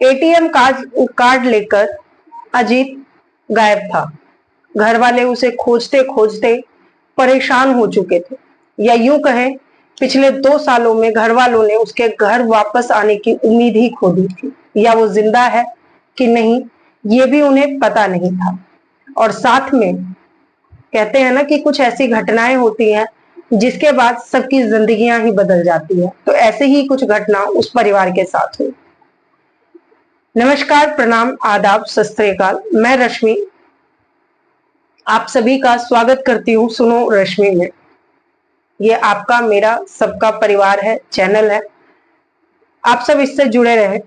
ATM card लेकर अजीत गायब था। घर वाले उसे खोजते खोजते परेशान हो चुके थे, या यूं कहें पिछले 2 सालों में घर वालों ने उसके घर वापस आने की उम्मीद ही खो दी थी, या वो जिंदा है कि नहीं ये भी उन्हें पता नहीं था। और साथ में कहते हैं ना कि कुछ ऐसी घटनाएं होती हैं जिसके बाद सबकी जिंदगियां ही बदल जाती है, तो ऐसे ही कुछ घटना उस परिवार के साथ हुई। नमस्कार, प्रणाम, आदाब, सत श्री अकाल। मैं रश्मि आप सभी का स्वागत करती हूँ सुनो रश्मि में। ये आपका मेरा सबका परिवार है, चैनल है। आप सब इससे जुड़े रहे।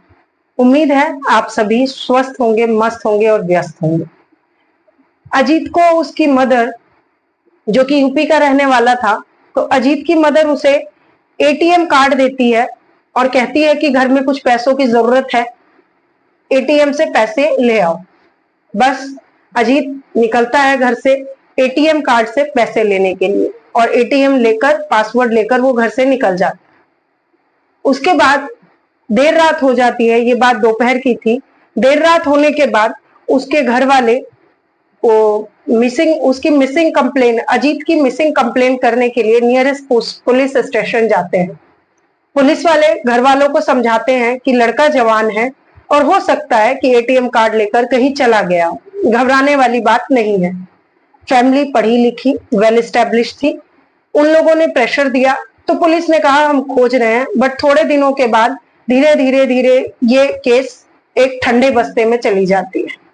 उम्मीद है आप सभी स्वस्थ होंगे, मस्त होंगे और व्यस्त होंगे। अजीत को उसकी मदर, जो कि यूपी का रहने वाला था, तो अजीत की मदर उसे एटीएम कार्ड देती है और कहती है कि घर में कुछ पैसों की जरूरत है, एटीएम से पैसे ले आओ। बस अजीत निकलता है घर से एटीएम कार्ड से पैसे लेने के लिए, और एटीएम लेकर, पासवर्ड लेकर वो घर से निकल जाता है। उसके बाद देर रात हो जाती है, ये बात दोपहर की थी। देर रात होने के बाद उसके घर वाले उसकी मिसिंग कंप्लेन, अजीत की मिसिंग कंप्लेन करने के लिए नियरेस्ट पुलिस स्टेशन जाते हैं। पुलिस वाले घर वालों को समझाते हैं कि लड़का जवान है और हो सकता है कि एटीएम कार्ड लेकर कहीं चला गया, घबराने वाली बात नहीं है। फैमिली पढ़ी लिखी, वेल एस्टेब्लिश थी। उन लोगों ने प्रेशर दिया तो पुलिस ने कहा हम खोज रहे हैं, बट थोड़े दिनों के बाद धीरे धीरे ये केस एक ठंडे बस्ते में चली जाती है।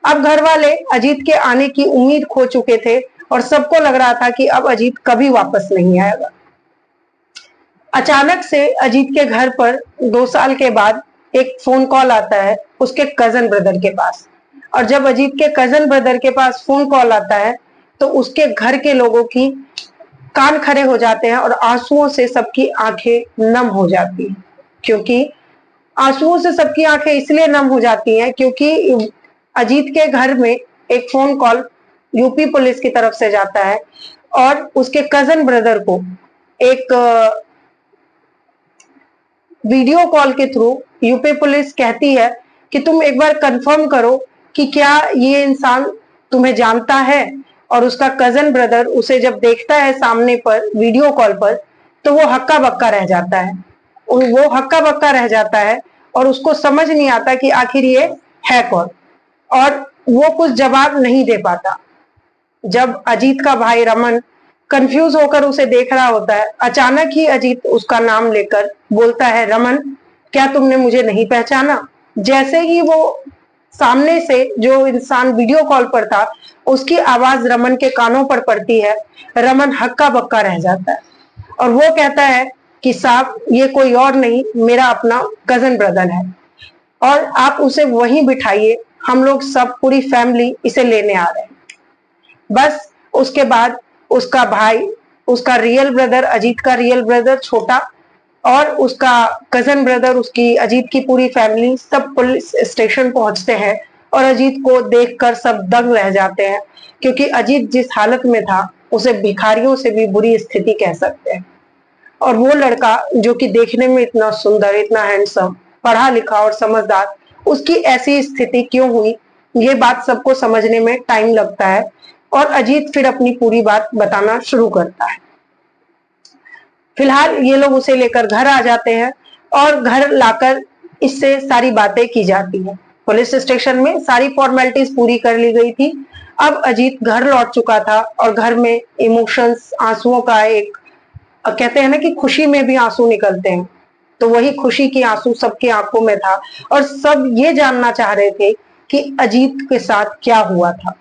अब घर वाले अजीत के आने की उम्मीद खो चुके थे और सबको लग रहा था कि अब अजीत कभी वापस नहीं आएगा। अचानक से अजीत के घर पर 2 साल के बाद एक फोन कॉल आता है उसके कजन ब्रदर के पास। और जब अजीत के कजन ब्रदर के पास फोन कॉल आता है तो उसके घर के लोगों की कान खड़े हो जाते हैं और आंसुओं से सबकी आंखें नम हो जाती हैं। क्योंकि आंसुओं से सबकी आंखें इसलिए नम हो जाती हैं क्योंकि अजीत के घर में एक फोन कॉल यूपी पुलिस की तरफ से जाता है और उसके कजन ब्रदर को एक वीडियो कॉल के थ्रू यूपी पुलिस कहती है कि तुम एक बार कंफर्म करो कि क्या ये इंसान तुम्हें जानता है। और उसका कजन ब्रदर उसे जब देखता है सामने पर वीडियो कॉल पर, तो वो हक्का बक्का रह जाता है। वो हक्का बक्का रह जाता है और उसको समझ नहीं आता कि आखिर ये है कौन, और वो कुछ जवाब नहीं दे पाता। जब अजीत का भाई रमन कंफ्यूज होकर उसे देख रहा होता है, अचानक ही अजीत उसका नाम लेकर बोलता है, रमन क्या तुमने मुझे नहीं पहचाना। जैसे ही वो सामने से जो इंसान वीडियो कॉल पर था उसकी आवाज रमन के कानों पर पड़ती है, रमन हक्का बक्का रह जाता है और वो कहता है कि साहब ये कोई और नहीं, मेरा अपना कजन ब्रदर है और आप उसे वहीं बिठाइए, हम लोग सब पूरी फैमिली इसे लेने आ रहे हैं। बस उसके बाद उसका भाई, उसका रियल ब्रदर, अजीत का रियल ब्रदर छोटा, और उसका कजन ब्रदर, उसकी अजीत की पूरी फैमिली सब पुलिस स्टेशन पहुंचते हैं और अजीत को देखकर सब दंग रह जाते हैं। क्योंकि अजीत जिस हालत में था उसे भिखारियों से भी बुरी स्थिति कह सकते हैं। और वो लड़का जो कि देखने में इतना सुंदर, इतना हैंडसम, पढ़ा लिखा और समझदार, उसकी ऐसी स्थिति क्यों हुई, ये बात सबको समझने में टाइम लगता है और अजीत फिर अपनी पूरी बात बताना शुरू करता है। फिलहाल ये लोग उसे लेकर घर आ जाते हैं और घर लाकर इससे सारी बातें की जाती हैं। पुलिस स्टेशन में सारी फॉर्मेलिटीज पूरी कर ली गई थी। अब अजीत घर लौट चुका था और घर में इमोशंस, आंसुओं का एक, कहते हैं ना कि खुशी में भी आंसू निकलते हैं, तो वही खुशी की आंसू सबकी आंखों में था और सब ये जानना चाह रहे थे कि अजीत के साथ क्या हुआ था।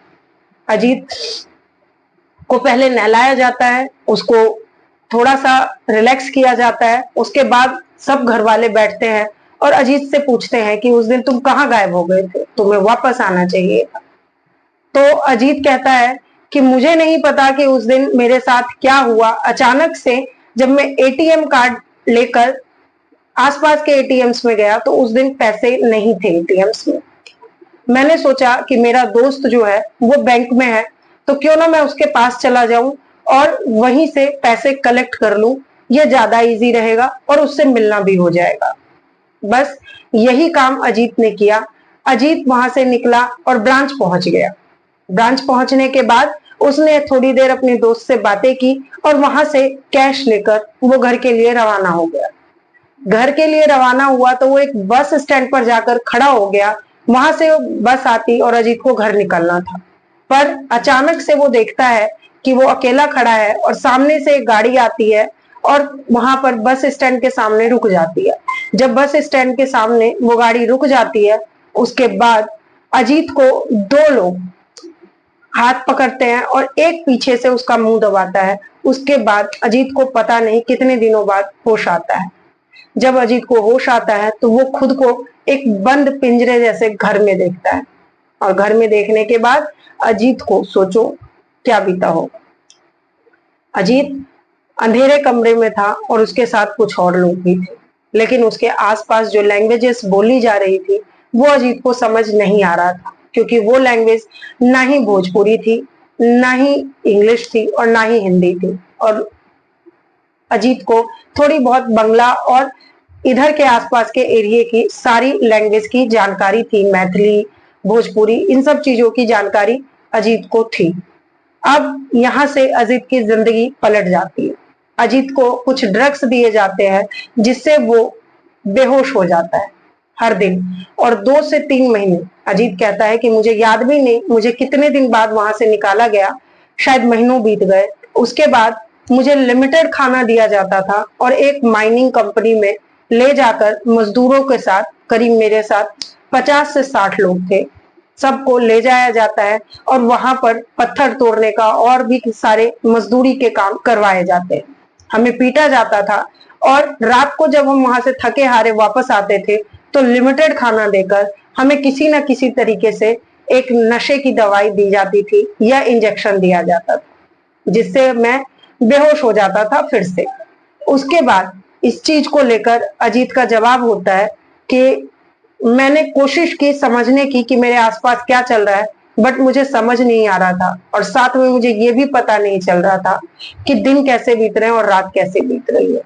अजीत को पहले नहलाया जाता है, उसको थोड़ा सा रिलैक्स किया जाता है, उसके बाद सब घर वाले बैठते हैं और अजीत से पूछते हैं कि उस दिन तुम कहाँ गायब हो गए थे, तुम्हें वापस आना चाहिए था। तो अजीत कहता है कि मुझे नहीं पता कि उस दिन मेरे साथ क्या हुआ। अचानक से जब मैं एटीएम कार्ड लेकर आसपास के एटीएम्स में गया तो उस दिन पैसे नहीं थे एटीएम्स में। मैंने सोचा कि मेरा दोस्त जो है वो बैंक में है, तो क्यों ना मैं उसके पास चला जाऊं और वहीं से पैसे कलेक्ट कर लूं, ये ज्यादा इजी रहेगा और उससे मिलना भी हो जाएगा। बस यही काम अजीत ने किया। अजीत वहां से निकला और ब्रांच पहुंच गया। ब्रांच पहुंचने के बाद उसने थोड़ी देर अपने दोस्त से बातें की और वहां से कैश लेकर वो घर के लिए रवाना हो गया। घर के लिए रवाना हुआ तो वो एक बस स्टैंड पर जाकर खड़ा हो गया। वहां से बस आती और अजीत को घर निकलना था, पर अचानक से वो देखता है कि वो अकेला खड़ा है और सामने से एक गाड़ी आती है और वहां पर बस स्टैंड के सामने रुक जाती है। जब बस स्टैंड के सामने वो गाड़ी रुक जाती है, उसके बाद अजीत को दो लोग हाथ पकड़ते हैं और एक पीछे से उसका मुंह दबाता है। उसके बाद अजीत को पता नहीं कितने दिनों बाद होश आता है। जब अजीत को होश आता है तो वो खुद को एक बंद पिंजरे जैसे घर में देखता है, और घर में देखने के बाद अजीत को सोचो क्या बीता होगा। अजीत अंधेरे कमरे में था और उसके साथ कुछ और लोग भी थे, लेकिन उसके आसपास जो लैंग्वेजेस बोली जा रही थी वो अजीत को समझ नहीं आ रहा था, क्योंकि वो लैंग्वेज ना ही भोजपुरी थी, ना ही इंग्लिश थी और ना ही हिंदी थी। और अजीत को थोड़ी बहुत बंगला और इधर के आसपास के एरिया की सारी लैंग्वेज की जानकारी थी, मैथिली, भोजपुरी, इन सब चीजों की जानकारी अजीत को थी। अब यहाँ से अजीत की जिंदगी पलट जाती है। अजीत को कुछ ड्रग्स दिए जाते हैं जिससे वो बेहोश हो जाता है हर दिन, और 2 से 3 महीने अजीत कहता है कि मुझे याद भी नहीं मुझे कितने दिन बाद वहां से निकाला गया, शायद महीनों बीत गए। उसके बाद मुझे लिमिटेड खाना दिया जाता था और एक माइनिंग कंपनी में ले जाकर मजदूरों के साथ, करीब मेरे साथ 50 से 60 लोग थे, सबको ले जाया जाता है और वहां पर पत्थर तोड़ने का और भी सारे मजदूरी के काम करवाए जाते हैं। हमें पीटा जाता था और रात को जब हम वहां से थके हारे वापस आते थे तो लिमिटेड खाना देकर हमें किसी न किसी तरीके से एक नशे की दवाई दी जाती थी या इंजेक्शन दिया जाता था, जिससे मैं बेहोश हो जाता था फिर से। उसके बाद इस चीज को लेकर अजीत का जवाब होता है कि मैंने कोशिश की समझने की कि मेरे आसपास क्या चल रहा है, बट मुझे समझ नहीं आ रहा था, और साथ में मुझे ये भी पता नहीं चल रहा था कि दिन कैसे बीत रहे हैं और रात कैसे बीत रही है।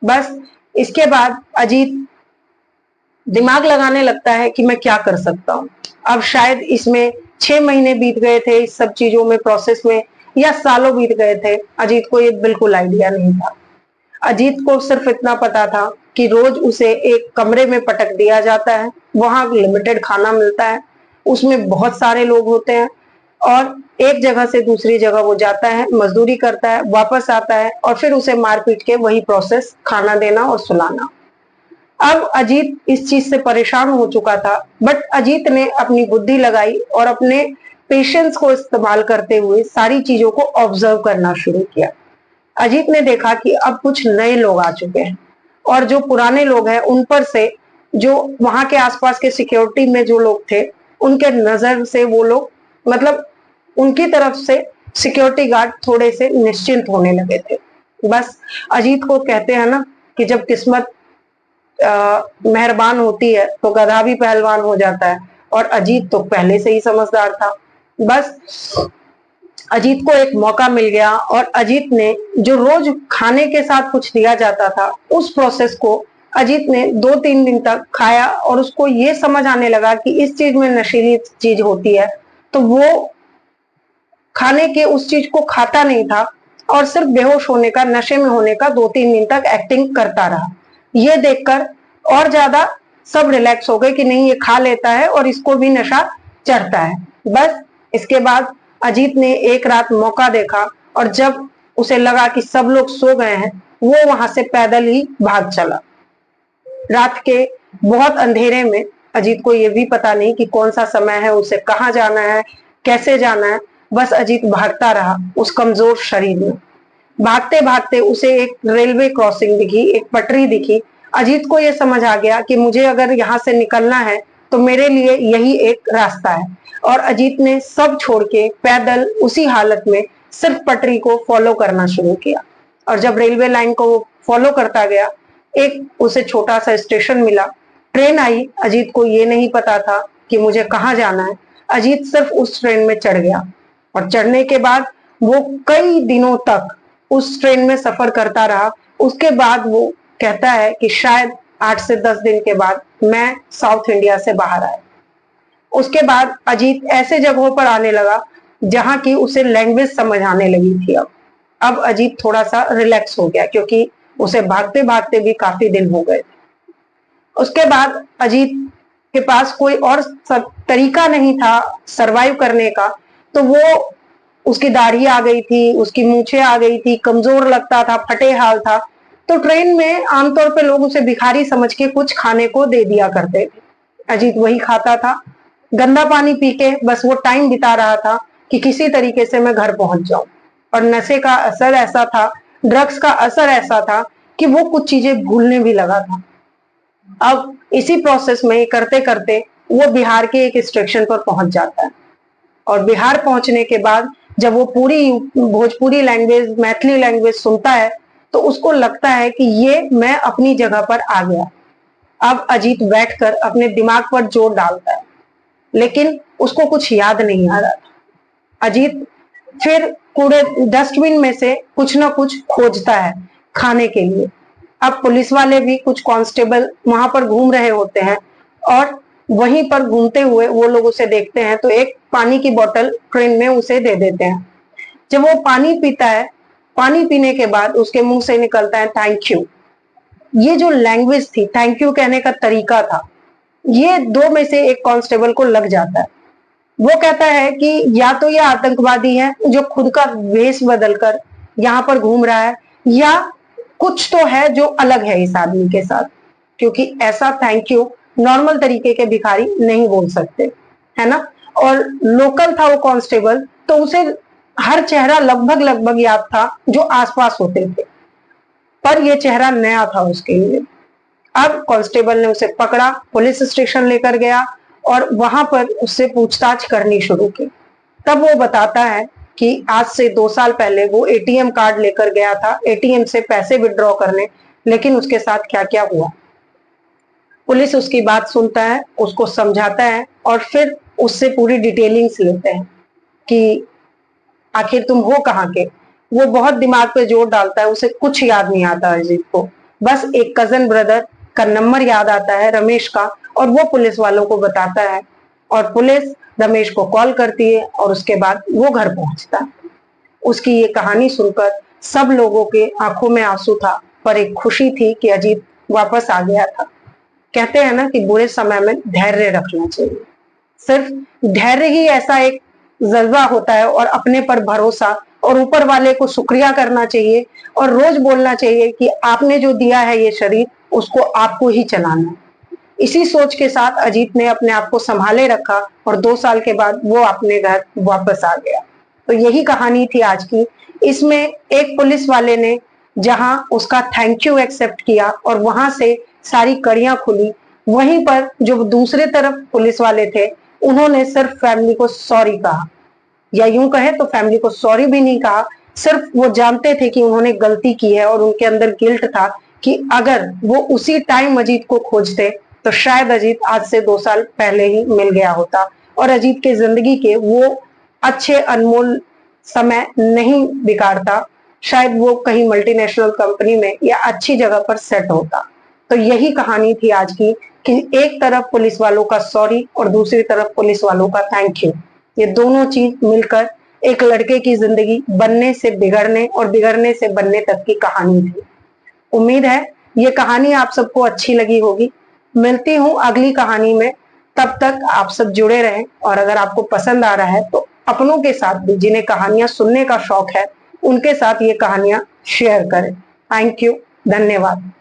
बस इसके बाद अजीत दिमाग लगाने लगता है कि मैं क्या कर सकता हूँ। अब शायद इसमें 6 महीने बीत गए थे इस सब चीजों में, प्रोसेस में, या सालों बीत गए थे, अजीत को ये बिल्कुल आइडिया नहीं था। अजीत को सिर्फ इतना पता था कि रोज उसे एक कमरे में पटक दिया जाता है, वहां लिमिटेड खाना मिलता है, उसमें बहुत सारे लोग होते हैं और एक जगह से दूसरी जगह वो जाता है, मजदूरी करता है, वापस आता है और फिर उसे मार पीट के वही प्रोसेस, खाना देना और सुलाना। अब अजीत इस चीज से परेशान हो चुका था, बट अजीत ने अपनी बुद्धि लगाई और अपने पेशेंस को इस्तेमाल करते हुए सारी चीजों को ऑब्जर्व करना शुरू किया। अजीत ने देखा कि अब कुछ नए लोग आ चुके हैं और जो पुराने लोग हैं उन पर से, जो वहां के आसपास के सिक्योरिटी में जो लोग थे, उनके नजर से वो लोग, मतलब उनकी तरफ से सिक्योरिटी गार्ड थोड़े से निश्चिंत होने लगे थे। बस अजीत को कहते हैं ना कि जब किस्मत मेहरबान होती है तो गधा भी पहलवान हो जाता है, और अजीत तो पहले से ही समझदार था। बस अजीत को एक मौका मिल गया और अजीत ने जो रोज खाने के साथ कुछ दिया जाता था उस प्रोसेस को अजीत ने 2-3 दिन तक खाया, और उसको ये समझ आने लगा कि इस चीज में नशीली चीज होती है, तो वो खाने के उस चीज को खाता नहीं था और सिर्फ बेहोश होने का, नशे में होने का 2-3 दिन तक एक्टिंग करता रहा। ये देखकर और ज्यादा सब रिलैक्स हो गए कि नहीं, ये खा लेता है और इसको भी नशा चढ़ता है। बस इसके बाद अजीत ने एक रात मौका देखा और जब उसे लगा कि सब लोग सो गए हैं, वो वहां से पैदल ही भाग चला। रात के बहुत अंधेरे में अजीत को ये भी पता नहीं कि कौन सा समय है, उसे कहाँ जाना है, कैसे जाना है। बस अजीत भागता रहा उस कमजोर शरीर में। भागते भागते उसे एक रेलवे क्रॉसिंग दिखी, एक पटरी दिखी। अजीत को यह समझ आ गया कि मुझे अगर यहाँ से निकलना है तो मेरे लिए यही एक रास्ता है, और अजीत ने सब छोड़ के पैदल उसी हालत में सिर्फ पटरी को फॉलो करना शुरू किया। और जब रेलवे लाइन को वो फॉलो करता गया, एक उसे छोटा सा स्टेशन मिला, ट्रेन आई। अजीत को ये नहीं पता था कि मुझे कहाँ जाना है। अजीत सिर्फ उस ट्रेन में चढ़ गया और चढ़ने के बाद वो कई दिनों तक उस ट्रेन में सफर करता रहा। उसके बाद वो कहता है कि शायद 8 से 10 दिन के बाद मैं साउथ इंडिया से बाहर आया। उसके बाद अजीत ऐसे जगहों पर आने लगा जहां की उसे लैंग्वेज समझ आने लगी थी। अब अजीत थोड़ा सा रिलैक्स हो गया क्योंकि उसे भागते भागते भी काफी दिन हो गए। उसके बाद अजीत के पास कोई और तरीका नहीं था सरवाइव करने का, तो वो उसकी दाढ़ी आ गई थी, उसकी मूछें आ गई थी, कमजोर लगता था, फटे हाल था, तो ट्रेन में आमतौर पे लोग उसे भिखारी समझ के कुछ खाने को दे दिया करते थे। अजीत वही खाता था, गंदा पानी पी के बस वो टाइम बिता रहा था कि किसी तरीके से मैं घर पहुंच जाऊं। और नशे का असर ऐसा था, ड्रग्स का असर ऐसा था कि वो कुछ चीजें भूलने भी लगा था। अब इसी प्रोसेस में करते करते वो बिहार के एक स्टेशन पर पहुंच जाता है और बिहार पहुंचने के बाद जब वो पूरी भोजपुरी लैंग्वेज, मैथिली लैंग्वेज सुनता है तो उसको लगता है कि ये मैं अपनी जगह पर आ गया। अब अजीत बैठकर अपने दिमाग पर जोर डालता है, लेकिन उसको कुछ याद नहीं आ रहा था। अजीत फिर कूड़े डस्टबिन में से कुछ ना कुछ खोजता है खाने के लिए। अब पुलिस वाले भी कुछ कांस्टेबल वहां पर घूम रहे होते हैं और वहीं पर घूमते हुए वो लोग उसे देखते हैं तो एक पानी की बोतल ट्रेन में उसे दे देते हैं। जब वो पानी पीता है, पानी पीने के बाद उसके मुंह से निकलता है थैंक यू। ये जो लैंग्वेज थी, थैंक यू कहने का तरीका था, ये दो में से एक कांस्टेबल को लग जाता है। वो कहता है कि या तो ये आतंकवादी है जो खुद का वेश बदलकर यहाँ पर घूम रहा है, या कुछ तो है जो अलग है इस आदमी के साथ, क्योंकि ऐसा थैंक यू नॉर्मल तरीके के भिखारी नहीं बोल सकते, है ना। और लोकल था वो कांस्टेबल, तो उसे हर चेहरा लगभग लगभग याद था जो आसपास होते थे, पर यह चेहरा नया था उसके लिए। अब कांस्टेबल ने उसे पकड़ा, पुलिस स्टेशन लेकर गया और वहां पर उससे पूछताछ करनी शुरू की। तब वो बताता है कि आज से 2 साल पहले वो एटीएम कार्ड लेकर गया था एटीएम से पैसे विड्रॉ करने, लेकिन उसके साथ क्या क्या हुआ। पुलिस उसकी बात सुनता है, उसको समझाता है और फिर उससे पूरी डिटेलिंग्स लेते हैं कि आखिर तुम हो कहाँ के। वो बहुत दिमाग पे जोर डालता है, उसे कुछ याद नहीं आता अजीत को, बस एक कजन ब्रदर का नंबर याद आता है रमेश का, और वो पुलिस वालों को बताता है और पुलिस रमेश को कॉल करती है और उसके बाद वो घर पहुंचता है। उसकी ये कहानी सुनकर सब लोगों के आंखों में आंसू था, पर एक खुशी थी कि अजीत वापस आ गया था। कहते हैं ना कि बुरे समय में धैर्य रखना चाहिए। सिर्फ धैर्य ही ऐसा एक जज्बा होता है, और अपने पर भरोसा और ऊपर वाले को शुक्रिया करना चाहिए और रोज बोलना चाहिए कि आपने जो दिया है ये शरीर, उसको आपको ही चलाना है। इसी सोच के साथ अजीत ने अपने आप को संभाले रखा और 2 साल के बाद वो अपने घर वापस आ गया। तो यही कहानी थी आज की। इसमें एक पुलिस वाले ने जहां उसका थैंक यू एक्सेप्ट किया और वहां से सारी कड़ियां खुली, वहीं पर जो दूसरे तरफ पुलिस वाले थे उन्होंने सिर्फ फैमिली को सॉरी कहा, या यूं कहे तो फैमिली को सॉरी भी नहीं कहा, सिर्फ वो जानते थे कि उन्होंने गलती की है और उनके अंदर गिल्ट था कि अगर वो उसी टाइम अजीत को खोजते तो शायद अजीत आज से 2 साल पहले ही मिल गया होता और अजीत के जिंदगी के वो अच्छे अनमोल समय नहीं बिगाड़ता, शायद वो कहीं मल्टीनेशनल कंपनी में या अच्छी जगह पर सेट होता। तो यही कहानी थी आज की कि एक तरफ पुलिस वालों का सॉरी और दूसरी तरफ पुलिस वालों का थैंक यू, ये दोनों चीज मिलकर एक लड़के की जिंदगी बनने से बिगड़ने और बिगड़ने से बनने तक की कहानी थी। उम्मीद है ये कहानी आप सबको अच्छी लगी होगी। मिलती हूँ अगली कहानी में, तब तक आप सब जुड़े रहें और अगर आपको पसंद आ रहा है तो अपनों के साथ भी, जिन्हें कहानियां सुनने का शौक है, उनके साथ ये कहानियां शेयर करें। थैंक यू, धन्यवाद।